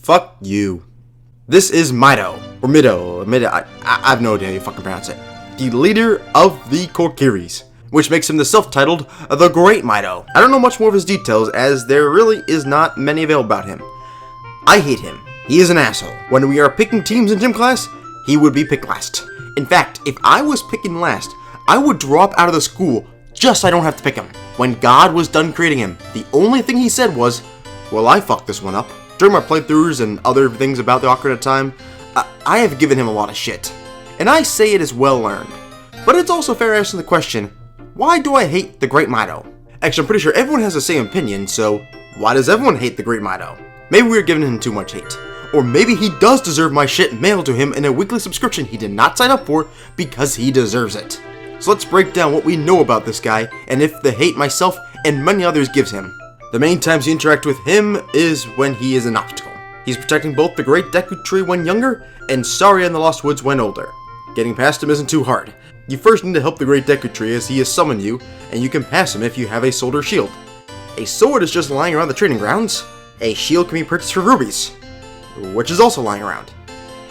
Fuck you. This is Mido, or Mido, I have no idea how you fucking pronounce it. The leader of the Kokiris, which makes him the self-titled The Great Mido. I don't know much more of his details, as there really is not many available about him. I hate him. He is an asshole. When we are picking teams in gym class, he would be picked last. In fact, if I was picking last, I would drop out of the school just so I don't have to pick him. When God was done creating him, the only thing he said was, well, I fucked this one up. During my playthroughs and other things about the Ocarina of Time, I have given him a lot of shit. And I say it is well earned. But it's also fair asking the question, why do I hate the Great Mido? Actually, I'm pretty sure everyone has the same opinion, so why does everyone hate the Great Mido? Maybe we're giving him too much hate. Or maybe he does deserve my shit mailed to him in a weekly subscription he did not sign up for because he deserves it. So let's break down what we know about this guy and if the hate myself and many others gives him. The main times you interact with him is when he is an obstacle. He's protecting both the Great Deku Tree when younger and Saria in the Lost Woods when older. Getting past him isn't too hard. You first need to help the Great Deku Tree as he has summoned you, and you can pass him if you have a sword or shield. A sword is just lying around the training grounds. A shield can be purchased for rubies, which is also lying around.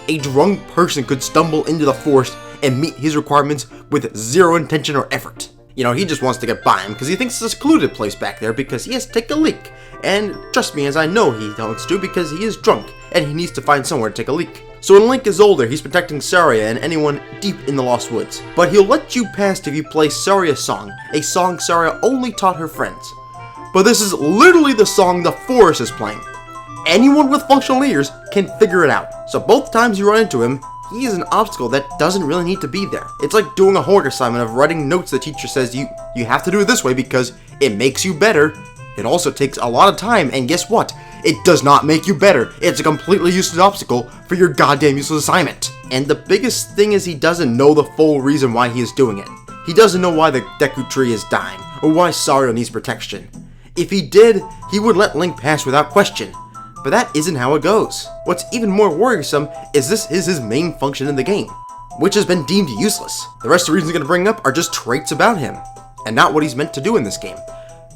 A drunk person could stumble into the forest and meet his requirements with zero intention or effort. You know, he just wants to get by him because he thinks it's a secluded place back there because he has to take a leak. And trust me, as I know he wants to because he is drunk and he needs to find somewhere to take a leak. So when Link is older, he's protecting Saria and anyone deep in the Lost Woods. But he'll let you past if you play Saria's song, a song Saria only taught her friends. But this is literally the song the forest is playing. Anyone with functional ears can figure it out. So both times you run into him, he is an obstacle that doesn't really need to be there. It's like doing a homework assignment of writing notes the teacher says you have to do it this way because it makes you better. It also takes a lot of time, and guess what? It does not make you better. It's a completely useless obstacle for your goddamn useless assignment. And the biggest thing is he doesn't know the full reason why he is doing it. He doesn't know why the Deku Tree is dying, or why Saria needs protection. If he did, he would let Link pass without question. But that isn't how it goes. What's even more worrisome is this is his main function in the game, which has been deemed useless. The rest of the reasons I'm going to bring up are just traits about him, and not what he's meant to do in this game,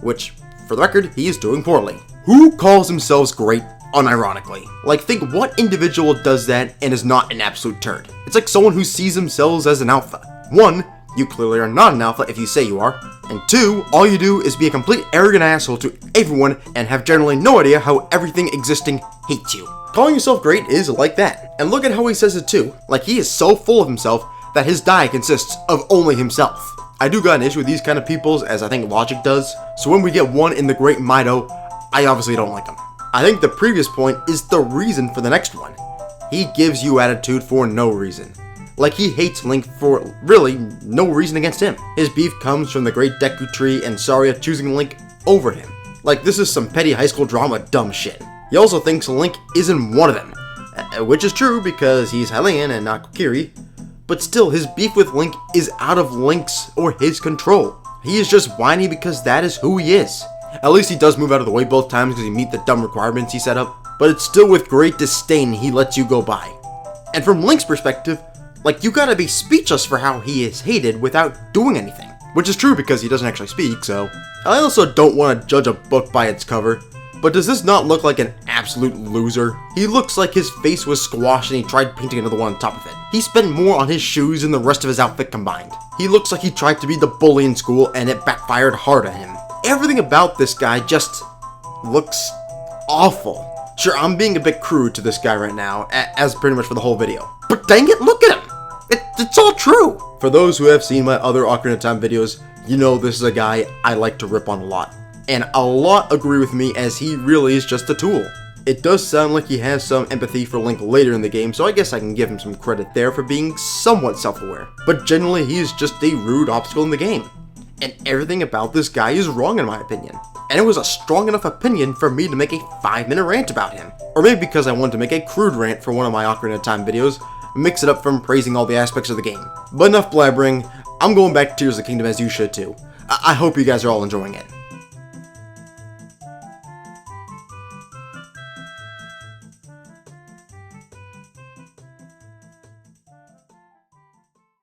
which, for the record, he is doing poorly. Who calls themselves great unironically? Like, think what individual does that and is not an absolute turd? It's like someone who sees themselves as an alpha. 1, you clearly are not an alpha if you say you are. And 2, all you do is be a complete arrogant asshole to everyone and have generally no idea how everything existing hates you. Calling yourself great is like that. And look at how he says it too. Like he is so full of himself that his diet consists of only himself. I do got an issue with these kind of peoples, as I think Logic does. So when we get one in the Great Mido, I obviously don't like him. I think the previous point is the reason for the next one. He gives you attitude for no reason. Like he hates Link for really no reason against him. His beef comes from the Great Deku Tree and Saria choosing Link over him. Like this is some petty high school drama dumb shit. He also thinks Link isn't one of them. Which is true because he's Hylian and not Kokiri. But still, his beef with Link is out of Link's or his control. He is just whiny because that is who he is. At least he does move out of the way both times because he meet the dumb requirements he set up. But it's still with great disdain he lets you go by. And from Link's perspective, like, you gotta be speechless for how he is hated without doing anything. Which is true because he doesn't actually speak, so. I also don't want to judge a book by its cover, but does this not look like an absolute loser? He looks like his face was squashed and he tried painting another one on top of it. He spent more on his shoes than the rest of his outfit combined. He looks like he tried to be the bully in school and it backfired hard on him. Everything about this guy just looks awful. Sure, I'm being a bit crude to this guy right now, as pretty much for the whole video. But dang it, look at him! It's all true! For those who have seen my other Ocarina of Time videos, you know this is a guy I like to rip on a lot. And a lot agree with me as he really is just a tool. It does sound like he has some empathy for Link later in the game, so I guess I can give him some credit there for being somewhat self-aware. But generally, he is just a rude obstacle in the game. And everything about this guy is wrong in my opinion. And it was a strong enough opinion for me to make a 5-minute rant about him. Or maybe because I wanted to make a crude rant for one of my Ocarina of Time videos, mix it up from praising all the aspects of the game. But enough blabbering, I'm going back to Tears of the Kingdom as you should too. I hope you guys are all enjoying it.